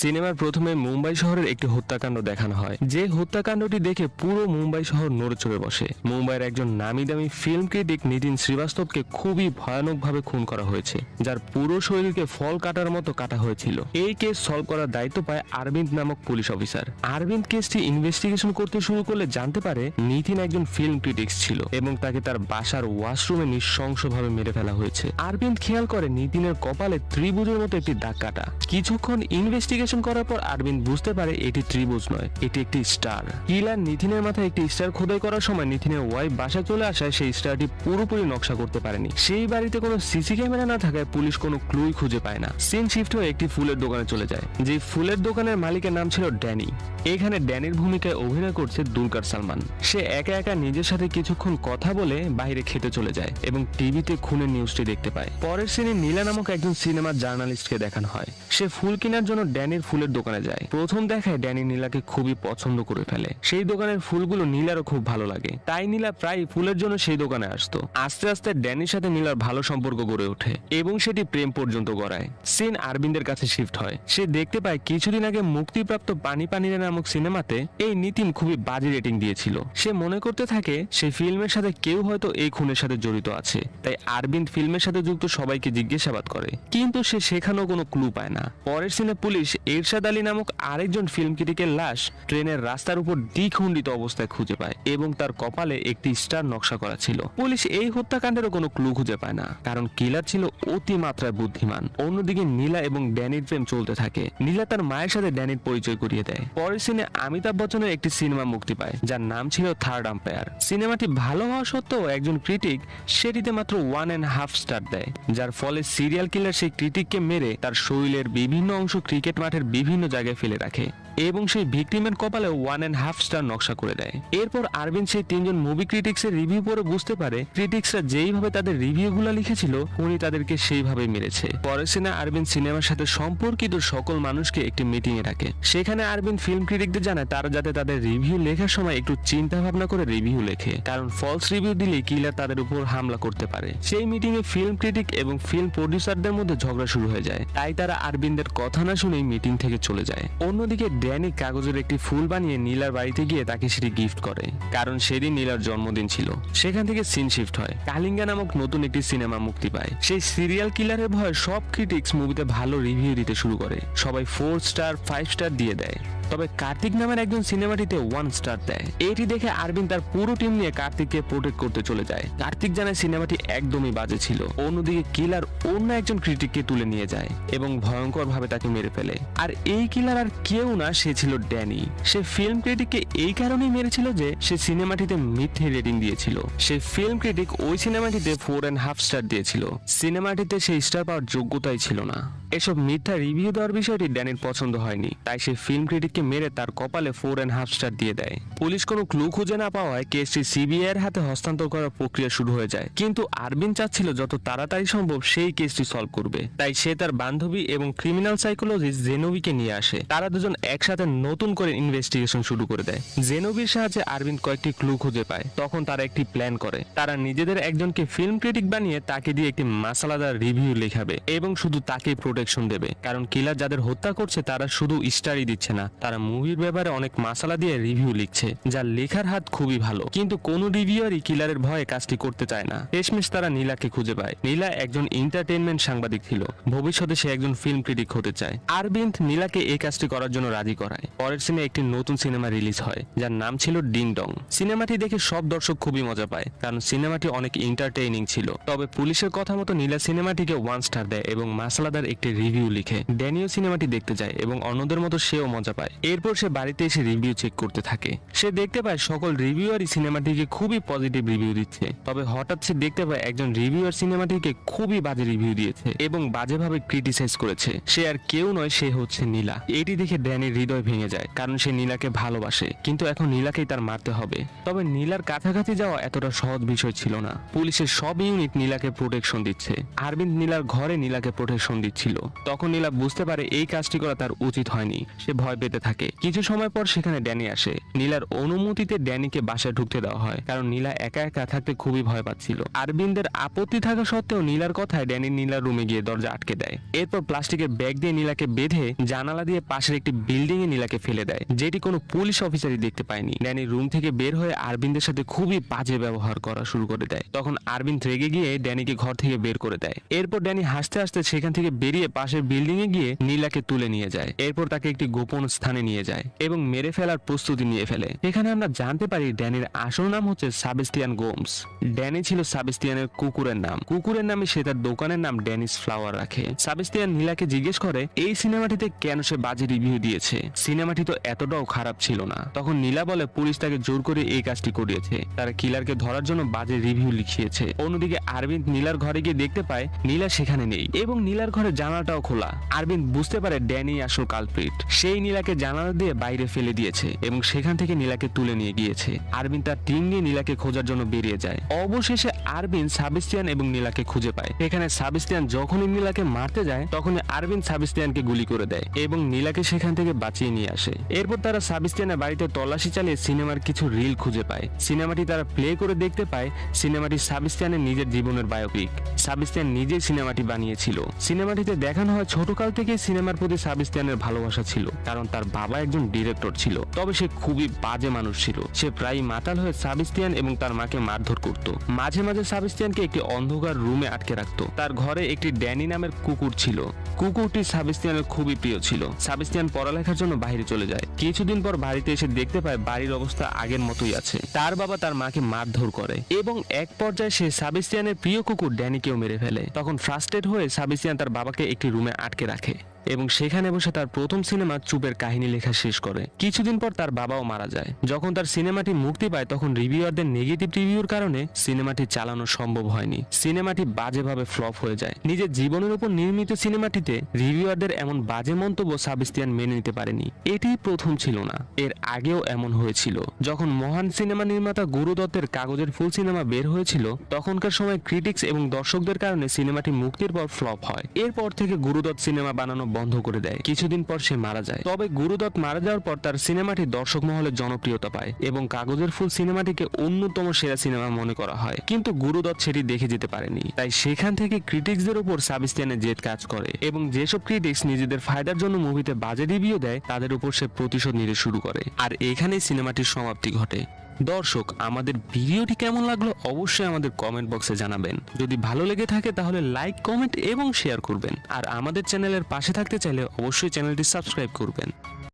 সিনেমার প্রথমে মুম্বাই শহরের একটি হত্যাকাণ্ড দেখানো হয়, যে হত্যাকাণ্ডটি দেখে পুরো মুম্বাই শহর নড়েচড়ে বসে। মুম্বাইয়ের একজন নামি দামি ফিল্ম ক্রিটিক নিতিন শ্রীবাস্তবকে খুবই ভয়ানকভাবে খুন করা হয়েছে, যার পুরো শরীরকে ফল কাটার মতো কাটা হয়েছিল। এই কেস সলভ করার দায়িত্ব পায় অরবিন্দ নামক পুলিশ অফিসার। অরবিন্দ কেসটি ইনভেস্টিগেশন করতে শুরু করলে জানতে পারে নিতিন একজন ফিল্ম ক্রিটিক্স ছিল এবং তাকে তার বাসার ওয়াশরুমে নৃশংসভাবে মেরে ফেলা হয়েছে। অরবিন্দ খেয়াল করে নিতিনের কপালে ত্রিভুজের মতো একটি দাগ কাটা। কিছুক্ষণ ইনভেস্টিগেশন করার পর অরবিন্দ বুঝতে পারে এটি ত্রিভুজ নয়, এটি একটি স্টার। কিলার নিতিনের মাথায় একটি স্টার খোদাই করার সময় নিতিনের ওয়াইফ বাসায় চলে আসায় সেই স্টারটি পুরোপুরি নকশা করতে পারেনি। সেই বাড়িতে কোনো সিসি ক্যামেরা না থাকায় পুলিশ কোনো ক্লুই খুঁজে পায় না। সিন শিফট হয়ে একটি ফুলের দোকানে চলে যায়, যে ফুলের দোকানের মালিকের নাম ছিল ড্যানি। এখানে ড্যানির ভূমিকায় অভিনয় করছে দুলকার সালমান। সে একা একা নিজের সাথে কিছুক্ষণ কথা বলে বাইরে খেতে চলে যায় এবং টিভিতে খুনের নিউজটি দেখতে পায়। পরের সিনে নীলা নামক একজন সিনেমার জার্নালিস্টকে দেখানো হয়। সে ফুল কেনার জন্য ড্যানির ফুলের দোকানে যায়। প্রথম দেখায় ড্যানি নীলাকে খুবই পছন্দ করে ফেলে। সেই দোকানের ফুলগুলো নীলারও খুব ভালো লাগে, তাই নীলা প্রায় ফুলের জন্য সেই দোকানে আসতো। আস্তে আস্তে ড্যানির সাথে নীলার ভালো সম্পর্ক গড়ে ওঠে এবং সেটি প্রেম পর্যন্ত গড়ায়। সিন অরবিন্দের কাছে শিফট হয়। সে দেখতে পায় কিছুদিন আগে মুক্তিপ্রাপ্ত পানি পানিরে নামক সিনেমাতে এই নিতিন খুবই বাজে রেটিং দিয়েছিল। সে মনে করতে থাকে সেই ফিল্মের সাথে কেউ হয়তো এই খুনের সাথে জড়িত আছে, তাই অরবিন্দ ফিল্মের সাথে যুক্ত সবাইকে জিজ্ঞাসাবাদ করে, কিন্তু সে সেখানেও কোনো ক্লু পায় না। পরের সিনে পুলিশ এরশাদ আলী নামক আরেকজন ফিল্ম ক্রিটিকের লাশ ট্রেনের রাস্তার উপর দ্বিখণ্ডিত অবস্থায় খুঁজে পায় এবং তার কপালে একটি স্টার নকশা করা ছিল। পুলিশ এই হত্যাকাণ্ডেরও কোনো ক্লু খুঁজে পায় না, কারণ কিলার ছিল অতিমাত্রায় বুদ্ধিমান। অন্যদিকে নীলা এবং ড্যানির প্রেম চলতে থাকে। নীলা তার মায়ের সাথে ড্যানির পরিচয় করিয়ে দেয়। পরের সিনে অমিতাভ বচ্চনের একটি সিনেমা মুক্তি পায়, যার নাম ছিল থার্ড আম্পায়ার। সিনেমাটি ভালো হওয়া সত্ত্বেও একজন ক্রিটিক সেটিতে মাত্র 1.5 স্টার দেয়, যার ফলে সিরিয়াল কিলার সেই ক্রিটিককে মেরে তার শরীরের বিভিন্ন অংশ ক্রিকেট মাঠের বিভিন্ন জায়গায় ফেলে রাখে এবং সেই ভিকটিমের কপালে 1.5 স্টার নকশা করে দেয়। এরপর অরবিন্দ সেই তিনজন মুভি ক্রিটিক্সের রিভিউ পড়ে বুঝতে পারে ক্রিটিক্সরা যেইভাবে তাদের রিভিউগুলো লিখেছিল উনি তাদেরকে সেইভাবে মেরেছে। পরের সিনে অরবিন্দ সিনেমার সাথে সম্পর্কিত সকল মানুষকে একটি মিটিং এ ডাকে। সেখানে অরবিন্দ ফিল্ম ক্রিটিকদের জানায় তারা যাতে তাদের রিভিউ লেখার সময় একটু চিন্তা ভাবনা করে রিভিউ লেখে, কারণ ফলস রিভিউ দিলে কিলার তাদের উপর হামলা করতে পারে। সেই মিটিং এ ফিল্ম ক্রিটিক এবং ফিল্ম প্রডিউসারদের মধ্যে ঝগড়া শুরু হয়ে যায়, তাই তারা অরবিন্দের কথা না শুনেই মিটিং থেকে চলে যায়। অন্যদিকে ড্যানি কাগজের একটি ফুল বানিয়ে নীলার বাড়িতে গিয়ে তাকে সেটি গিফট করে, কারণ সেদিন নীলার জন্মদিন ছিল। সেখান থেকে সিন শিফট হয়। কালিঙ্গা নামক নতুন একটি সিনেমা মুক্তি পায়। সেই সিরিয়াল কিলারের ভয়ে সব ক্রিটিক্স মুভিতে ভালো রিভিউ দিতে শুরু করে। সবাই 4 স্টার 5 স্টার দিয়ে দেয়, তবে কার্তিক নামের একজন সিনেমাটিতে 1 স্টার দেয়। এটি দেখে অরবিন্দ তার পুরো টিম নিয়ে কার্তিককে প্রোটেক্ট করতে চলে যায়। কার্তিক জানায় সিনেমাটি একদমই বাজে ছিল। অন্যদিকে কিলার অন্য একজন ক্রিটিককে তুলে নিয়ে যায় এবং ভয়ঙ্কর ভাবে তাকে মেরে ফেলে। আর এই কিলার আর কেউ না, সে ছিল ড্যানি। সে ফিল্ম ক্রিটিককে এই কারণেই মেরেছিল যে সে সিনেমাটিতে মিথ্যে রেটিং দিয়েছিল। সে ফিল্ম ক্রিটিক ওই সিনেমাটিতে 4.5 স্টার দিয়েছিল। সিনেমাটিতে সেই স্টার পাওয়ার যোগ্যতাই ছিল না। এসব মিথ্যা রিভিউ দেওয়ার বিষয়টি ড্যানির পছন্দ হয়নি, তাই সে ফিল্ম ক্রিটিককে মেরে তার কপালে 4.5 স্টার দিয়ে দেয়। পুলিশ কোনো ক্লু খুঁজে না পাওয়ায় কেসটি সিবিআই এর হাতে হস্তান্তর করার প্রক্রিয়া শুরু হয়ে যায়, কিন্তু অরবিন্দ চাচ্ছিল যত তাড়াতাড়ি সম্ভব সেই কেসটি সলভ করবে। তাই সে তার বান্ধবী এবং ক্রিমিনাল সাইকোলজিস্ট জেনোভিকে নিয়ে আসে। তারা দুজন একসাথে নতুন করে ইনভেস্টিগেশন শুরু করে দেয়। জেনোভির সাহায্যে অরবিন্দ কয়েকটি ক্লু খুঁজে পায়। তখন তারা একটি প্ল্যান করে। তারা নিজেদের একজনকে ফিল্ম ক্রিটিক বানিয়ে তাকে দিয়ে একটি মাসালাদার রিভিউ লেখাবে এবং শুধু তাকে প্রোটেকশন দেবে, কারণ কিলার যাদের হত্যা করছে তারা শুধু স্টারই দিচ্ছে না, তারা মুভির ব্যাপারে অনেক মাসালা দিয়ে রিভিউ লিখছে, যার লেখার হাত খুবই ভালো। কিন্তু কোন রিভিউয়ারই কিলারের ভয়ে কাজটি করতে চায় না। শেষমেশ তারা নীলাকে খুঁজে পায়। নীলা একজন এন্টারটেইনমেন্ট সাংবাদিক ছিল। ভবিষ্যতে সে একজন ফিল্ম ক্রিটিক হতে চায়। অরবিন্দ নীলাকে এই কাজটি করার জন্য রাজি করায়। পরের সিনে একটি নতুন সিনেমা রিলিজ হয়, যার নাম ছিল ডিং ডং। সিনেমাটি দেখে সব দর্শক খুবই মজা পায়, কারণ সিনেমাটি অনেক এন্টারটেইনিং ছিল। তবে পুলিশের কথা মতো নীলা সিনেমাটিকে 1 স্টার দেয় এবং মাসালাদার একটি রিভিউ লিখে। ড্যানিও সিনেমাটি দেখতে যায় এবং অন্যদের মতো সেও মজা পায়। এরপর সে বাড়িতে এসে রিভিউ চেক করতে থাকে। সে দেখতে পায় সকল রিভিউয়ারই সিনেমাটিকে খুবই পজিটিভ রিভিউ দিচ্ছে। তবে হঠাৎ সে দেখতে পায় একজন রিভিউয়ার সিনেমাটিকে খুবই বাজে রিভিউ দিয়েছে এবং বাজেভাবে ক্রিটিসাইজ করেছে। সে আর কেউ নয়, সে হচ্ছে নীলা। এটি দেখে ড্যানির হৃদয় ভেঙে যায়, কারণ সে নীলাকে ভালোবাসে, কিন্তু এখন নীলাকেই তার মারতে হবে। তবে নীলার কাছাকাছি যাওয়া এতটা সহজ বিষয় ছিল না। পুলিশের সব ইউনিট নীলাকে প্রোটেকশন দিচ্ছে। অরবিন্দ নীলার ঘরে নীলাকে প্রোটেকশন দিচ্ছিল। তখন নীলা বুঝতে পারে এই কাজটি করা তার উচিত হয়নি। সে ভয় পেতে থাকে। কিছু সময় পর সেখানে ড্যানি আসে। নীলার অনুমতিতে ড্যানিকে বাসায় ঢুকতে দেওয়া হয়, কারণ নীলা একা একা থাকতে খুবই ভয় পাচ্ছিল। আরবিন্দের আপত্তি থাকা সত্ত্বেও নীলার কথায় ড্যানি নীলার রুমে গিয়ে দরজা আটকে দেয়। এরপর প্লাস্টিকের ব্যাগ দিয়ে নীলাকে বেঁধে জানালা দিয়ে পাশের একটি বিল্ডিং এ নীলাকে ফেলে দেয়, যেটি কোনো পুলিশ অফিসারই দেখতে পায়নি। ড্যানি রুম থেকে বের হয়ে আরবিন্দের সাথে খুবই বাজে ব্যবহার করা শুরু করে দেয়। তখন আরবিন্দ রেগে গিয়ে ড্যানিকে ঘর থেকে বের করে দেয়। এরপর ড্যানি হাসতে হাসতে সেখান থেকে বেরিয়ে পাশের বিল্ডিং এ গিয়ে নীলাকে তুলে নিয়ে যায়। এরপর তাকে একটি গোপন স্থানে নিয়ে যায় এবং মেরে ফেলার প্রস্তুতি নিয়ে ফেলে। এখানে আমরা জানতে পারি ড্যানির আসল নাম হচ্ছে সাবেস্টিয়ান গোমস। ড্যানি ছিল সাবেস্টিয়ানের কুকুরের নাম। কুকুরের নামে সে তার দোকানের নাম ড্যানিস ফ্লাওয়ার রাখে। সাবেস্টিয়ান নীলাকে জিজ্ঞেস করে এই সিনেমাটিতে কেন সে বাজে রিভিউ দিয়েছে, সিনেমাটি তো এতটাও খারাপ ছিল না। তখন নীলা বলে পুলিশ তাকে জোর করে এই কাজটি করিয়েছে, তারা কিলারকে ধরার জন্য বাজে রিভিউ লিখিয়েছে। অন্যদিকে আরবিন্দ নীলার ঘরে গিয়ে দেখতে পায় নীলা সেখানে নেই এবং নীলার ঘরে জানালাটাও খোলা। আরবিন্দ বুঝতে পারে ড্যানি আসল কালপ্রিট। সেই নীলাকে জানালা দিয়ে বাইরে ফেলে দিয়েছে এবং সেখান থেকে নীলাকে তুলে নিয়ে গিয়েছে। আরবিন্দ তার টিম নিয়ে নীলাকে খোঁজার জন্য বেরিয়ে যায়। অবশেষে আরবিন্দ সাবেস্টিয়ান এবং নীলাকে খুঁজে পায়। এখানে সাবেস্টিয়ান যখনই নীলাকে মারতে যায় তখনই আরবিন্দ সাবেস্টিয়ানকে গুলি করে দেয় এবং নীলাকে সেখান থেকে বাঁচিয়ে নিয়ে আসে। এরপর তারা সাবেস্টিয়ানের বাড়িতে তল্লাশি চালিয়ে সিনেমার কিছু রিল খুঁজে পায়। সিনেমাটি তারা প্লে করে দেখতে পায় সিনেমাটি সাবেস্টিয়ানের নিজের জীবনের বায়োপিক। সাবেস্টিয়ান নিজেই সিনেমাটি বানিয়েছিল। সিনেমাটিতে দেখানো হয় ছোটকাল থেকে সিনেমার প্রতি সাবেস্টিয়ানের ভালোবাসা ছিল, কারণ তার বাবা একজন ডিরেক্টর ছিল। তবে সে খুবই বাজে মানুষ ছিল। সে প্রায়ই মাতাল হয়ে সাবেস্টিয়ান এবং তার মাকে মারধর করত। মাঝে মাঝে সাবেস্টিয়ানকে একটি অন্ধকার রুমে আটকে রাখতো। তার ঘরে একটি ড্যানি নামের কুকুর ছিল। কুকুরটি সাবেস্টিয়ানের খুবই প্রিয় ছিল। সাবেস্টিয়ান পড়ালেখার জন্য বাইরে চলে যায়। কিছুদিন পর বাড়িতে এসে দেখতে পায় বাড়ির অবস্থা আগের মতোই আছে। তার বাবা তার মাকে মারধর করে এবং এক পর্যায়ে সে সাবেস্টিয়ানের প্রিয় কুকুর ড্যানিকেও মেরে ফেলে। তখন ফ্রাস্ট্রেট হয়ে সাবেস্টিয়ান তার বাবাকে একটি রুমে আটকে রাখে এবং সেখানে বসে তার প্রথম সিনেমা চুপের কাহিনী লেখা শেষ করে। কিছুদিন পর তার বাবাও মারা যায়। যখন তার সিনেমাটি মুক্তি পায় তখন রিভিউয়ারদের নেগেটিভ রিভিউর কারণে সিনেমাটি চালানো সম্ভব হয়নি। সিনেমাটি বাজেভাবে ফ্লপ হয়ে যায়। নিজের জীবনের উপর নির্মিত সিনেমাটিতে রিভিউয়ারদের এমন বাজে মন্তব্য সাবেস্টিয়ান মেনে নিতে পারেনি। এটি প্রথম ছিল না, এর আগেও এমন হয়েছিল। যখন মহান সিনেমা নির্মাতা গুরু দত্তের কাগজের ফুল সিনেমা বের হয়েছিল তখনকার সময় ক্রিটিক্স এবং দর্শকদের কারণে সিনেমাটি মুক্তির পর ফ্লপ হয়। এরপর থেকে গুরুদত্ত সিনেমা বানানো বন্ধ করে দেয়। কিছুদিন পর সে মারা যায়। তবে গুরুদত্ত মারা যাওয়ার পর তার সিনেমাটি দর্শক মহলে জনপ্রিয়তা পায় এবং কাগজের ফুল সিনেমাটিকে অন্যতম সেরা সিনেমা মনে করা হয়। কিন্তু গুরুদত্ত সেটি দেখে যেতে পারেনি। তাই সেখান থেকে ক্রিটিক্সদের উপর সাবেস্টিয়ানের জেদ কাজ করে এবং যেসব ক্রিটিক্স নিজেদের ফায়দার জন্য মুভিতে বাজে রিভিউ দেয় তাদের উপর সে প্রতিশোধ নিতে শুরু করে। আর এখানেই সিনেমাটির সমাপ্তি ঘটে। দর্শক, আমাদের ভিডিওটি কেমন লাগলো অবশ্যই আমাদের কমেন্ট বক্সে জানাবেন। যদি ভালো লেগে থাকে তাহলে লাইক, কমেন্ট এবং শেয়ার করবেন। আর আমাদের চ্যানেলের পাশে থাকতে চাইলে অবশ্যই চ্যানেলটি সাবস্ক্রাইব করবেন।